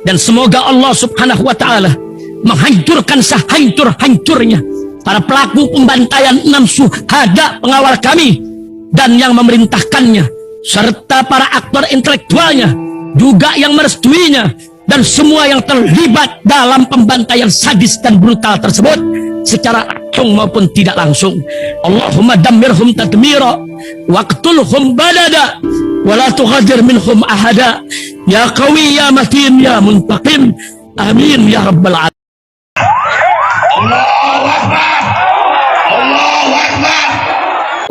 Dan semoga Allah subhanahu wa ta'ala menghancurkan sehancur-hancurnya para pelaku pembantaian 6 syuhada pengawal kami dan yang memerintahkannya, serta para aktor intelektualnya juga yang merestuinya, dan semua yang terlibat dalam pembantaian sadis dan brutal tersebut secara langsung maupun tidak langsung. Allahumma dammirhum tadmira waqtulhum balada wala tughadir minhum ahada ya qawi ya matin ya muntaqim amin ya rabbal alamin. Allahu Akbar, Allahu Akbar.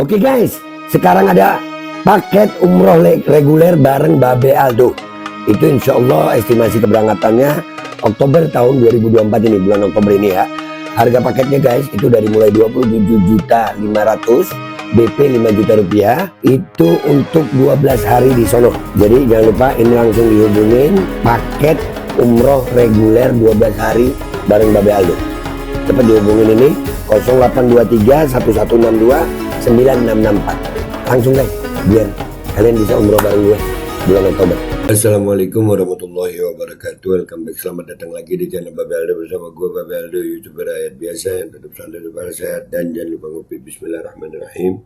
Oke guys, sekarang ada paket umroh reguler bareng Babe Aldo. Itu insya Allah estimasi keberangkatannya Oktober tahun 2024 ini, bulan Oktober ini ya. Harga paketnya guys itu dari mulai 27.500.000, BP 5 juta rupiah. Itu untuk 12 hari di sono. Jadi jangan lupa ini langsung dihubungin paket umroh reguler 12 hari bareng Babe Aldo. Cepat dihubungin ini 0823 1162 9664. Langsung guys, biar kalian bisa umroh bareng gue bulan Oktober. Assalamualaikum warahmatullahi wabarakatuh. Welcome back, selamat datang lagi di channel Babe Aldo bersama gue Babe Aldo, YouTuber rakyat biasa yang tetap selalu para sehat dan jangan lupa ngopi. Bismillahirrahmanirrahim.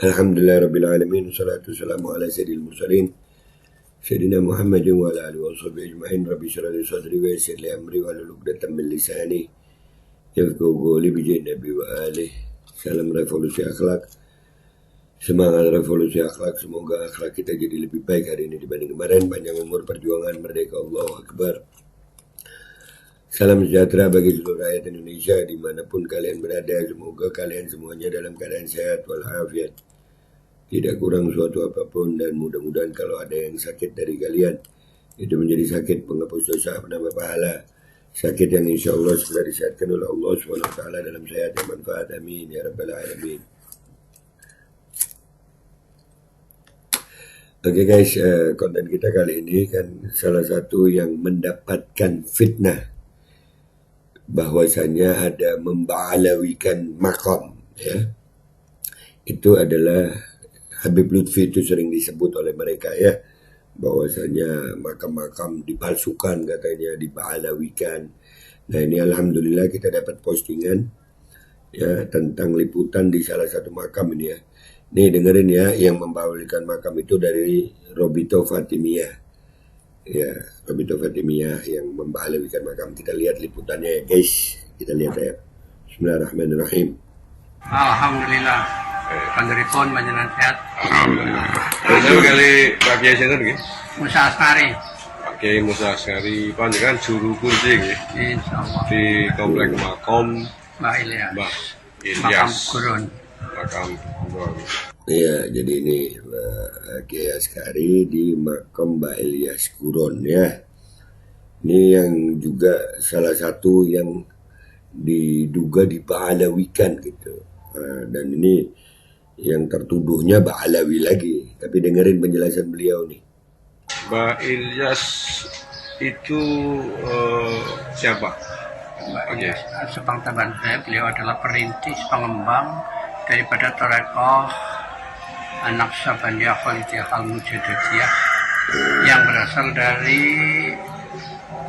Alhamdulillah rabbil alamin, wassalatu wassalamu ala sayyidil mursalin Sayyidina Muhammadin wa ala alihi wa sahbihi ajma'in. Rabbi shrah li sadri wa yassir li amri wa hlul 'uqdatam min lisani yafqahu qawli bi Nabi wa alihi. Salam revolusi akhlak. Semangat revolusi akhlak, semoga akhlak kita jadi lebih baik hari ini dibanding kemarin. Panjang umur, perjuangan, merdeka, Allahu Akbar. Salam sejahtera bagi seluruh rakyat Indonesia dimanapun kalian berada. Semoga kalian semuanya dalam keadaan sehat walafiat, tidak kurang suatu apapun, dan mudah-mudahan kalau ada yang sakit dari kalian itu menjadi sakit penghapus dosa, penambah pahala, sakit yang insya Allah sudah disehatkan oleh Allah SWT dalam sehat yang manfaat. Amin ya rabbal alamin. Oke guys, konten kita kali ini kan salah satu yang mendapatkan fitnah bahwasanya ada memba'alawikan makam ya. Itu adalah Habib Lutfi, itu sering disebut oleh mereka ya, bahwasanya makam-makam dipalsukan, katanya diba'alawikan. Nah ini alhamdulillah kita dapat postingan ya tentang liputan di salah satu makam ini ya. Nih dengerin ya, yang membawalikan makam itu dari Robito Fatimiyah. Ya, Robito Fatimiyah yang membawalikan makam. Kita lihat liputannya ya guys. Kita lihat ya. Bismillahirrahmanirrahim. Alhamdulillah. Panjenengan panjenengan sehat. Alhamdulillah. Saya kali Pak Kiai sinten nggih? Musa Asmari. Pak Kiai Musa Asmari panjenengan juru kunci nggih. Insyaallah. Di komplek makom Mbak Ilyas. Mbah Makam Ilyas. Gurun. Makam Gurun. Iya, jadi ini Kiai Askari di makam Mbak Ilyas Gurun ya. Ini yang juga salah satu yang diduga diba'alawikan gitu. Dan ini yang tertuduhnya ba'alawi lagi. Tapi dengerin penjelasan beliau nih. Mbak Ilyas itu siapa? Mbak Ilyas sepengetahuan saya, beliau adalah perintis pengembang daripada Torekoh Anak Sabaniyah Khalidiyah Al-Mujaddadiyah yang berasal dari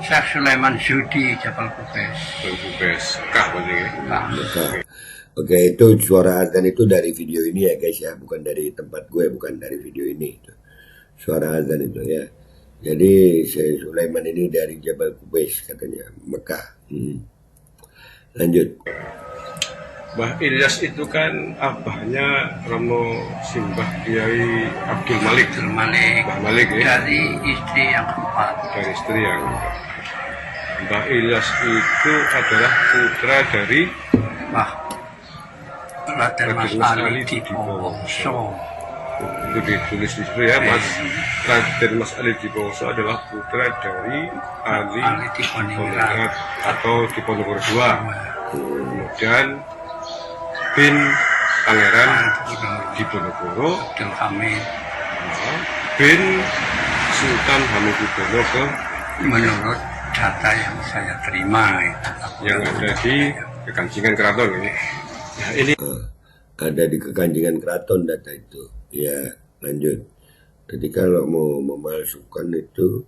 Syekh Sulaiman Zudi Jabal Kubes. Kubes, Mekah Nah, Oke, itu suara azan itu dari video ini ya guys ya, bukan dari tempat gue, bukan dari video ini. Suara azan itu ya. Jadi Syekh Sulaiman ini dari Jabal Kubes katanya, Mekah. Lanjut. Mbah Ilyas itu kan abahnya Romo Simbah Kiai Abdul Malik. Abdul Malik. Mbah Malik ya. Dari istri yang keempat. Dari istri yang Mbah Ilyas itu adalah putra dari Raden Mas Ali Dipongso. Itu ditulis di situ ya, Mas. Raden Mas Ali Dipongso adalah putra dari Ali Diponegoro atau Diponegoro II. Kemudian bin Pangeran Diponegoro Abdul Hamid bin Sultan Hamengkubuwono ke menurut data yang saya terima yang ada di Kekancingan Keraton ini. Nah, ini ada di Kekancingan Keraton data itu. Ya, lanjut. Jadi kalau mau memasukkan itu,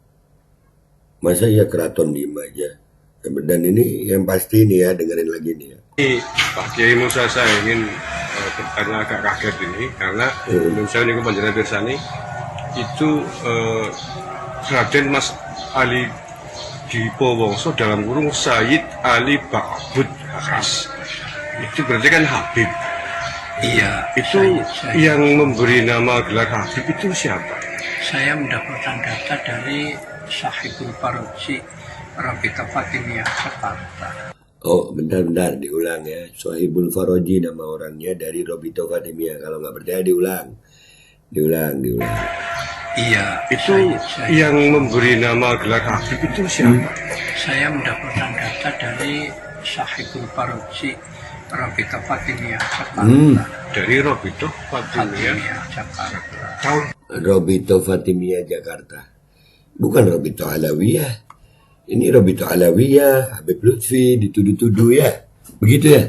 masa ya keraton diem aja. Dan ini yang pasti nih ya, dengerin lagi nih ya. Ini Pak Kiai Musa, saya ingin bertanya agak kaget ini karena Indonesia ini panjenengan pirsani itu Raden Mas Ali Dipowongso dalam kurung Sayyid Ali Ba'bud Haris. Itu berarti kan Habib. Iya, Itu yang memberi nama gelar Habib itu siapa? saya mendapatkan data dari Sahibul Faroji Rabita Fatimiyah Jakarta. Oh, bentar, diulang ya. Sohibul Faroji nama orangnya dari Robito Fatimiyah. Kalau nggak percaya diulang. Diulang. Iya, Itu yang memberi nama gelar Habib itu siapa? saya mendapatkan data dari Sahibul Faroji Rabita Fatimiyah Jakarta. Dari Robito Fatimiyah Fatimiyah Jakarta. tahun Robito Fatimiyah Jakarta. Bukan Robito Alawiyah. Ini Robito Alawiyah, Habib Lutfi, dituduh-tuduh ya. Begitu ya?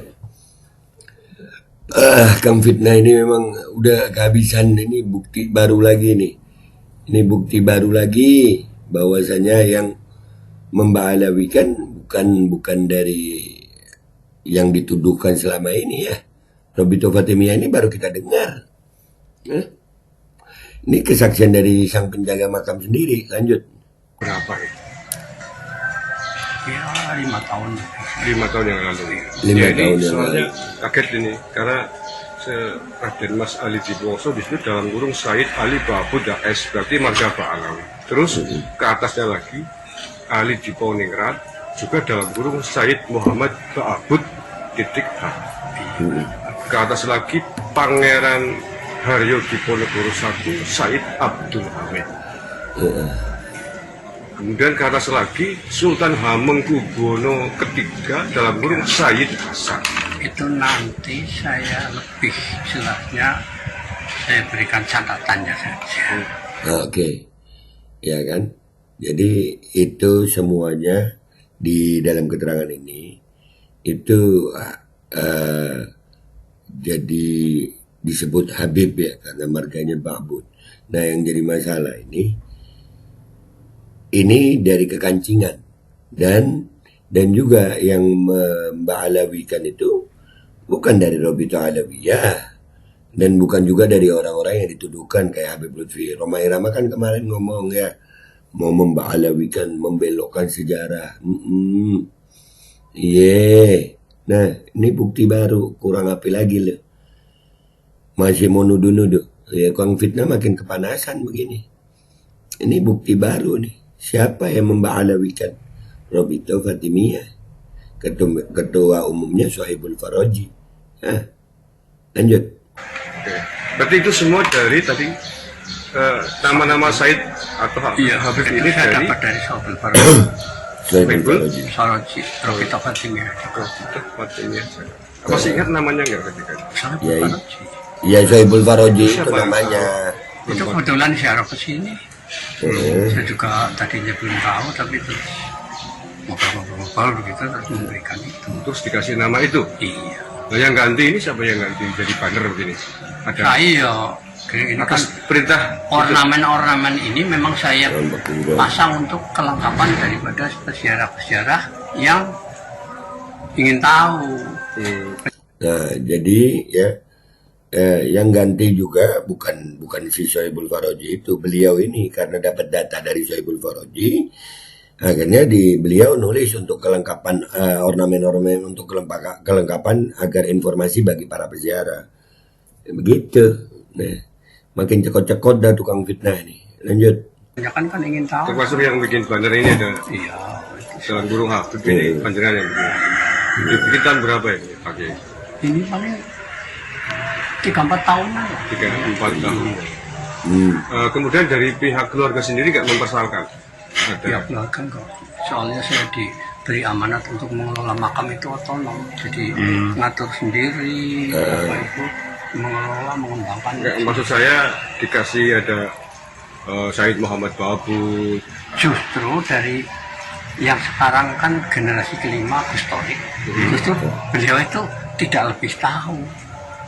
Kang Fitnah ini memang udah kehabisan. Ini bukti baru lagi nih. Ini bukti baru lagi bahwasanya yang memba'alawikan bukan dari yang dituduhkan selama ini ya. Robito Fatimiyah ini baru kita dengar. Ini kesaksian dari sang penjaga makam sendiri. Lanjut. berapa ya? Ya 5 tahun. 5 tahun yang lalu. 5 Ya, ini tahun yang soalnya lalu. kaget ini karena Raden Mas Ali Dipowongso disebut dalam kurung Sayyid Ali Ba'bud AS, berarti marga Ba'alawi. Terus ke atasnya lagi Ali Diponingrat juga dalam kurung Sayyid Muhammad Ba'bud titik H. Ke atas lagi Pangeran Haryo Diponegoro I Said Abdul Hamid. Kemudian ke atas lagi Sultan Hamengkubuwono III dalam kurung Sayyid Hasan. Itu nanti saya lebih jelasnya saya berikan catatannya saja. Oke. Ya kan? Jadi itu semuanya di dalam keterangan ini itu jadi disebut Habib ya karena marganya Ba'bud. Nah, yang jadi masalah ini dari kekancingan dan juga yang memba'alawikan itu bukan dari Robito Alawiyah dan bukan juga dari orang-orang yang dituduhkan kayak Habib Lutfi. Roma Irama kan kemarin ngomong ya mau memba'alawikan, membelokkan sejarah. Nah, ini bukti baru, kurang api lagi loh. Masih mau nuduh-nuduh. Ya, Kang Fitnah makin kepanasan begini. Ini bukti baru nih. Siapa yang memba'alawikan? Robito Fatimiyah. Ketua umumnya Sohibul Faroji. Lanjut. Oke. Berarti itu semua dari tadi nama-nama Said atau Habib ini saya dari dapat dari Sahibul Faroji. Sohibul Faroji. Faroji Rabita Fatimiyah Jakarta. Robito Fatimiyah. Masih ingat namanya nggak ketika itu? Sahibul Ya, Faroji. Ya Sohibul Faroji itu Siapa yang namanya. Itu kebetulan ziarah ke sini. Saya juga tadinya belum tahu, tapi terus ngobrol-ngobrol begitu terus memberikan itu. Terus dikasih nama itu. Iya. Nah, yang ganti ini siapa yang ganti jadi banner begini? Ada Saya ini kan atas perintah ornamen-ornamen ini memang saya Rambut Punggung. pasang untuk kelengkapan daripada peziarah-peziarah yang ingin tahu. Nah, jadi ya yang ganti juga bukan si Sohibul Faroji itu, beliau ini karena dapat data dari Sohibul Faroji, akhirnya beliau nulis untuk kelengkapan ornamen-ornamen untuk kelengkapan agar informasi bagi para peziarah. Begitu. Nah, makin cekot-cekot dah tukang fitnah ini. Lanjut. Kebanyakan kan ingin tahu. termasuk yang bikin banner ini ada Iya. Jalan Burung Habib ini panjenengan yang bikin. Dibikin tahun berapa ini Pak Kiai? Ini paling 3-4 tahunan. 3-4 tahun. Hmm. Kemudian dari pihak keluarga sendiri nggak mempersoalkan? Ada. Ya kan kok. Soalnya saya diberi amanat untuk mengelola makam itu otonom. Jadi ngatur sendiri, apa itu mengelola, mengembangkan. Nggak, maksud saya dikasih ada Said Muhammad Ba'bud. Justru dari yang sekarang kan generasi kelima Gus Torik, justru beliau itu tidak lebih tahu.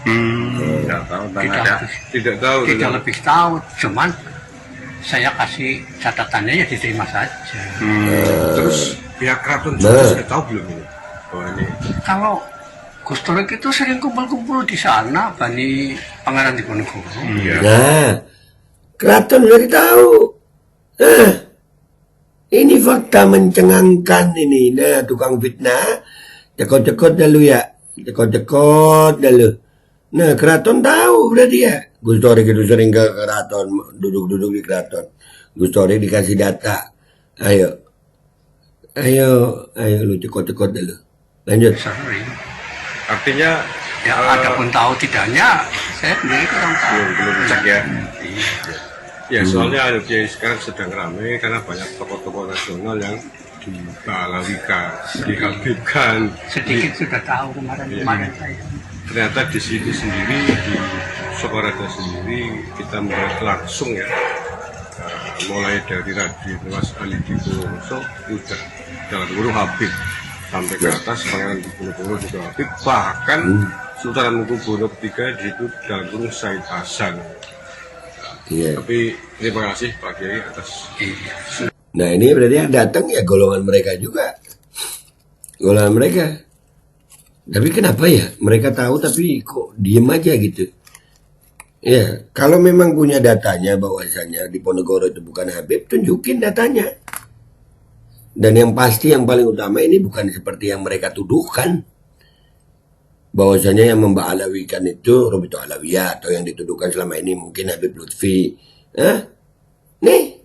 Tidak tahu. Tidak Tidak tahu. lebih tahu, cuman saya kasih catatannya ya diterima saja. Terus pihak keraton juga sudah tahu belum ini? Bahwa ini Kalau Gus Torik itu sering kumpul-kumpul di sana, Bani Pangeran Diponegoro. Nah, keraton udah tahu. Nah, ini fakta mencengangkan ini. Nah, tukang fitnah, cekot-cekot dah lu ya. Cekot-cekot dah lu. Nah, keraton tahu berarti ya. Gus Torik itu sering ke keraton, duduk-duduk di keraton. Gus Torik dikasih data. Ayo. Ayo lu cekot-cekot dah lu. Lanjut. Sering. artinya Ya, adapun tahu tidaknya, saya sendiri kurang tahu. belum cek ya. Iya. Ya soalnya ada Kiai sekarang sedang ramai karena banyak tokoh-tokoh nasional yang dibalawikan, dihabibkan. Sedikit sudah tahu kemarin saya. Ternyata di sini sendiri, di Sukoharjo sendiri kita melihat langsung ya, mulai dari Raden Mas Ali Diponegoro sudah dalam guru Habib sampai ke atas Pangeran Diponegoro juga Habib, bahkan Sultan Hamengkubuwono III itu dalam guru Said Hasan. Iya. Tapi terima kasih Pak Kiai atas Nah, ini berarti yang datang ya golongan mereka juga. Golongan mereka. Tapi kenapa ya? Mereka tahu tapi kok diem aja gitu. Ya, kalau memang punya datanya bahwasanya Diponegoro itu bukan Habib, tunjukin datanya. Dan yang pasti yang paling utama ini bukan seperti yang mereka tuduhkan. Bahwasanya yang memba'alawikan itu Robito Alawiyah atau yang dituduhkan selama ini mungkin Habib Lutfi. Hah? Nih,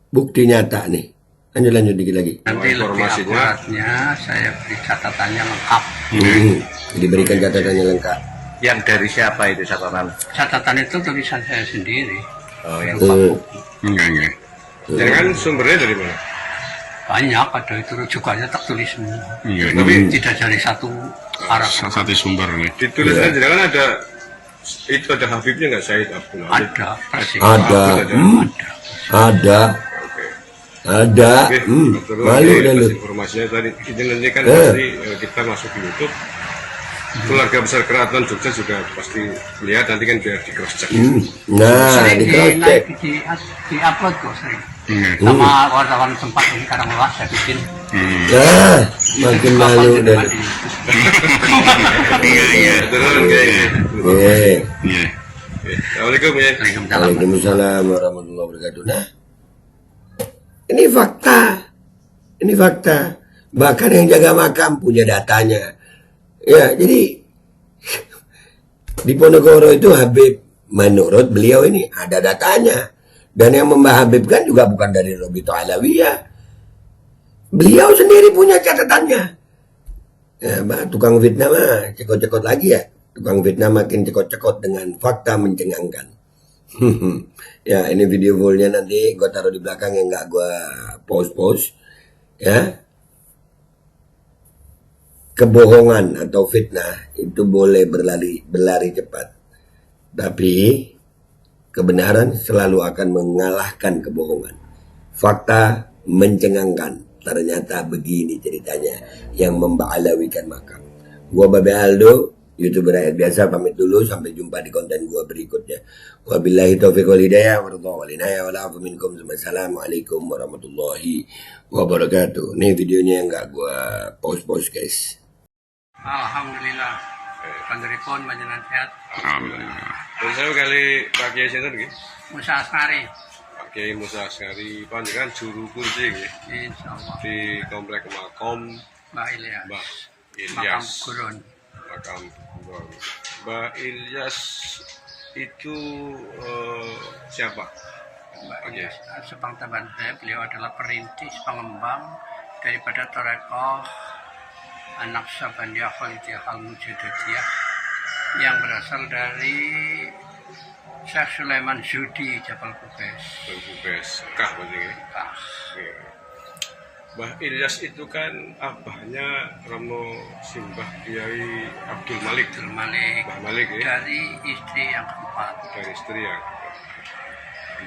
bukti nyata nih. Lanjut dikit lagi. Nanti lebih informasinya. akuratnya saya beri catatannya lengkap. Diberikan catatannya lengkap. Yang dari siapa itu catatan? Catatan itu tulisan saya sendiri. Oh, yang Jangan sumbernya dari mana? Banyak, ada itu rujukannya tak tulis semua. Tapi Tidak dari satu arah. satu sumber nih. di tulisannya jangan ada itu ada Habibnya nggak Said Abdul Aziz? Ada, persis. Ada. Ada. Oke. Ada. Oke, terus Malu ini dah lu. atas informasinya tadi ini nanti kan pasti kita masuk di YouTube. Keluarga besar Keraton Jogja juga pasti lihat nanti kan biar di cross check. Nah, Sering di cross check. di upload kok sering. Sama wartawan tempat ini kadang luas saya bikin. Nah, makin malu dah lu. Terus kayak gitu. Eh, Iya. Oke. Assalamualaikum ya. Waalaikumsalam. Waalaikumsalam warahmatullahi wabarakatuh. Nah, ini fakta. Ini fakta. Bahkan yang jaga makam punya datanya. Ya, jadi Diponegoro itu Habib menurut beliau ini ada datanya. Dan yang memhabibkan juga bukan dari Robito Alawiyah. Beliau sendiri punya catatannya. Ya, tukang fitnah mah cekot-cekot lagi ya. Tukang fitnah makin cekot-cekot dengan fakta mencengangkan. Ya, ini video fullnya nanti gue taruh di belakang yang nggak gue post. Ya. Kebohongan atau fitnah itu boleh berlari cepat. Tapi kebenaran selalu akan mengalahkan kebohongan. Fakta mencengangkan. Ternyata begini ceritanya yang memba'alawikan makam. Gua Babe Aldo, YouTuber rakyat biasa, pamit dulu. Sampai jumpa di konten gua berikutnya. Wabillahi taufiq wal hidayah Wassalamualaikum warahmatullahi wabarakatuh. Ini videonya yang gak gua post guys. Alhamdulillah. Panjenengan panjenengan sehat. Alhamdulillah. Terus saya kali Pak Kiai sinten nggih? Musa Asmari. Pak Kiai Musa Askari panjenengan juru kunci nggih Insyaallah. di komplek Makom Mbak Ilyas. Mbah Makam Ilyas. Gurun. Makam Gurun. Mbah Ilyas itu siapa? Mbak Oke. Ilyas sepengetahuan saya, beliau adalah perintis pengembang daripada Torekoh Anak Sabandia Khalidiyah Al-Mujadadiyah yang berasal dari Syekh Sulaiman Zudi Jabal Kubes. Bubes Kah berarti nggih? Nah, Iya. Mbah Ilyas itu kan abahnya Romo Simbah Kiai Abdul Malik. Abdul Malik Mbah Malik ya, dari istri yang keempat. dari istri ya.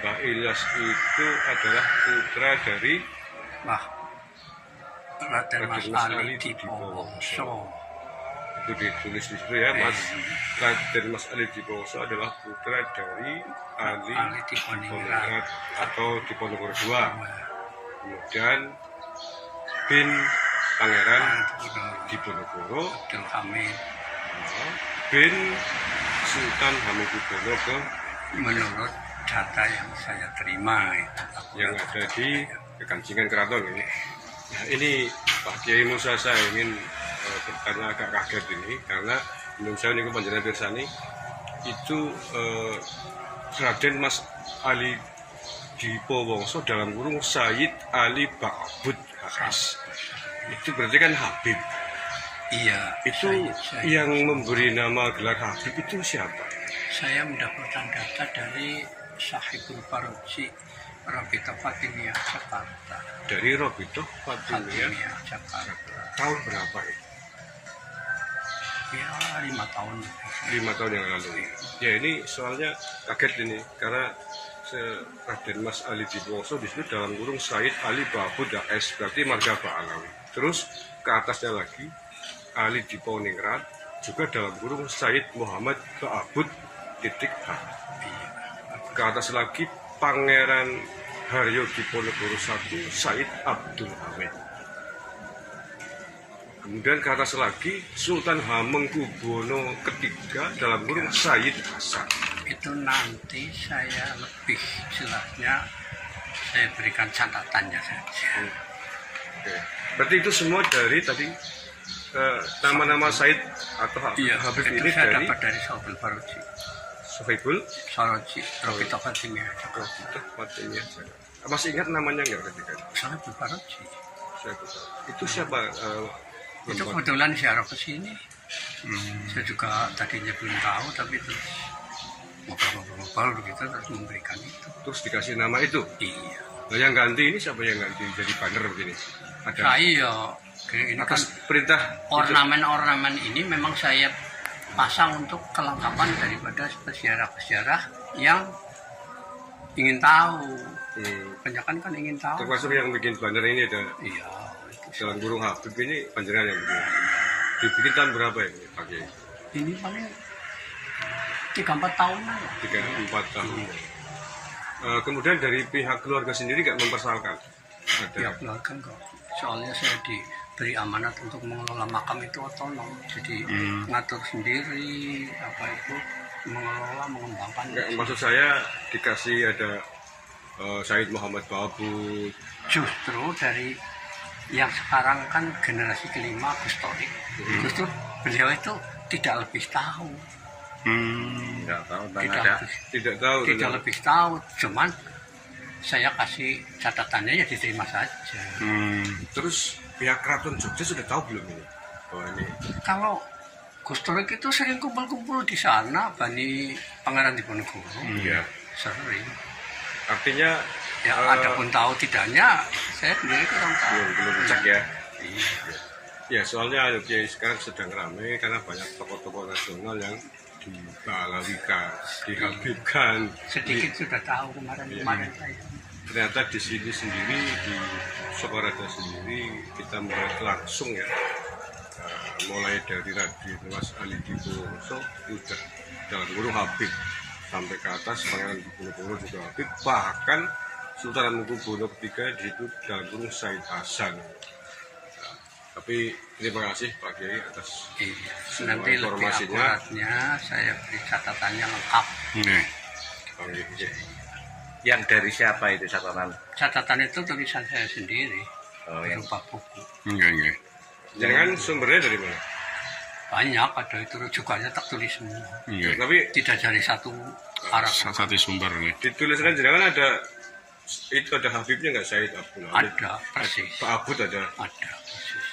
Mbah Ilyas itu adalah putra dari Mbah Raden Mas Raden Mas Ali Ali Diponegoro. itu ditulis di situ ya, Mas Raden Mas Ali Diponegoro adalah putra dari Ali Ali Diponegoro Diponegoro atau Diponegoro II. Kemudian bin Pangeran Diponegoro Abdul Hamid bin Sultan Hamengkubuwono ke menurut data yang saya terima yang ada di Kekancingan Keraton ini. Nah, ini Pak Kiai Musa, saya ingin bertanya agak kaget ini karena menurut saya ini panjenengan pirsani itu Raden Mas Ali Diponegoro dalam kurung Sayyid Ali Ba'bud HS. Itu berarti kan Habib. iya Itu yang memberi nama gelar Habib itu siapa? saya mendapatkan data dari Sahibul Faroji Rabita Fatimiyah Jakarta. Dari Robito Fatimiyah Jakarta. tahun berapa ya? Ya 5 tahun. 5 tahun yang lalu. Ya ini soalnya kaget ini karena Raden Mas Ali Diponegoro disebut dalam kurung Sayyid Ali Ba'bud HS, berarti marga Ba'alawi. Terus ke atasnya lagi Ali Diponegoro juga dalam kurung Sayyid Muhammad Ba'bud titik H. Ke atas lagi Pangeran Haryo Diponegoro I Sayyid Abdul Hamid. Kemudian ke atas lagi Sultan Hamengkubuwono III dalam kurung Sayyid Hasan. Itu nanti saya lebih jelasnya saya berikan catatannya saja. Oke. Berarti itu semua dari tadi nama-nama Said atau Habib itu ini saya dari dapat dari Sahibul Faroji. Sohaibul Faroji Rabita Fatimiyah Jakarta. Robito Fatimiyah. Masih ingat namanya nggak ketika itu? Sahibul Faroji. Itu siapa? Itu kebetulan ziarah ke sini. Saya juga tadinya belum tahu, tapi terus ngobrol-ngobrol begitu terus memberikan itu. Terus dikasih nama itu. Iya. Nah, yang ganti ini siapa yang ganti jadi banner begini? Ada Saya ini kan atas perintah ornamen-ornamen ini memang saya pasang untuk kelengkapan daripada peziarah-peziarah yang ingin tahu. Kebanyakan kan ingin tahu. Termasuk yang bikin banner ini ada Iya. dalam burung Habib ini panjenengan yang bikin. Dibikin tahun berapa ini Pak Kiai? Ini paling 3-4 tahunan. 3-4 tahun. Kemudian dari pihak keluarga sendiri nggak mempersoalkan? Ya Ada. keluarga enggak. Soalnya saya diberi amanat untuk mengelola makam itu otonom. Jadi ngatur sendiri apa itu mengelola mengembangkan. Nggak, maksud saya dikasih ada Said Muhammad Ba'bud. Justru dari yang sekarang kan generasi kelima Gus Torik. Justru beliau itu tidak lebih tahu. Nggak tahu tentang Tidak ada. Tidak tahu. tidak lebih tahu, cuman saya kasih catatannya ya diterima saja. Terus pihak Keraton Jogja sudah tahu belum ini? Bahwa ini Kalau Gus Torik itu sering kumpul-kumpul di sana, Bani Pangeran Diponegoro. Iya. Sering. Artinya Ya adapun tahu tidaknya, saya sendiri kurang tahu. belum cek ya. Iya. Ya soalnya Kiai sekarang sedang ramai karena banyak tokoh-tokoh nasional yang dibalawikan, dihabibkan. Sedikit sudah tahu kemarin saya. Ternyata di sini sendiri di Sokaraja sendiri kita melihat langsung ya, mulai dari Raden Mas Ali Diponegoro sudah dalam kurung Habib sampai ke atas Pangeran Diponegoro juga Habib, bahkan Sultan Hamengkubuwono III di situ dalam kurung Said Hasan. Tapi terima kasih Pak Kiai atas Iya. semua Nanti lebih informasinya. akuratnya saya beri catatannya lengkap. Oke. Yang dari siapa itu catatan? Catatan itu tulisan saya sendiri. Oh, yang Berupa buku. Enggak. Jangan sumbernya dari mana? Banyak ada itu rujukannya tak tulis semua. Enggak. Tapi Tidak dari satu arah. Satu sumber nih. dituliskan jenengan ada itu ada Habibnya nggak Said Abdul Hamid? Ada persis. Pak Abud ada. Ada persis.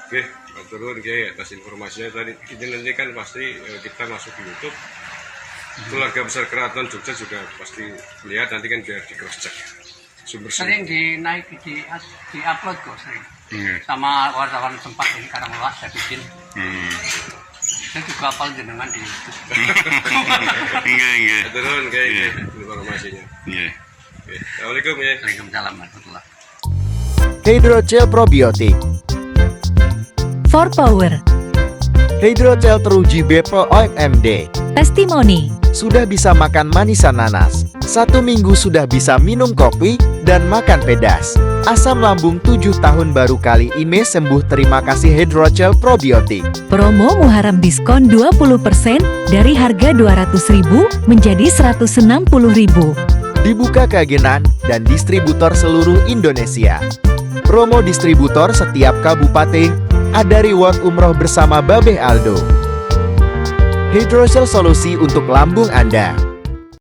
Oke, turun Kiai atas informasinya tadi. Ini nanti kan pasti kita masuk di YouTube. Keluarga besar Keraton Jogja juga pasti lihat nanti kan biar di cross check sumber. Sering dinaik di upload kok sering. Enggak. Sama wartawan tempat ini Karanglewas saya bikin. Saya juga hafal jenengan di YouTube. Enggak. Turun Kiai Iya. informasinya. Iya. Oke, Assalamualaikum ya. Waalaikumsalam warahmatullahi. Hydrogel Probiotik For Power. Hydrogel teruji Bepro OMD. Testimoni. Sudah bisa makan manisan nanas. 1 minggu sudah bisa minum kopi dan makan pedas. Asam lambung 7 tahun baru kali ini sembuh. Terima kasih Hydrogel Probiotik. Promo Muharram diskon 20% dari harga 200.000 menjadi 160.000. Dibuka keagenan dan distributor seluruh Indonesia. Promo distributor setiap kabupaten. Ada reward umroh bersama Babe Aldo. Hydrogel solusi untuk lambung Anda.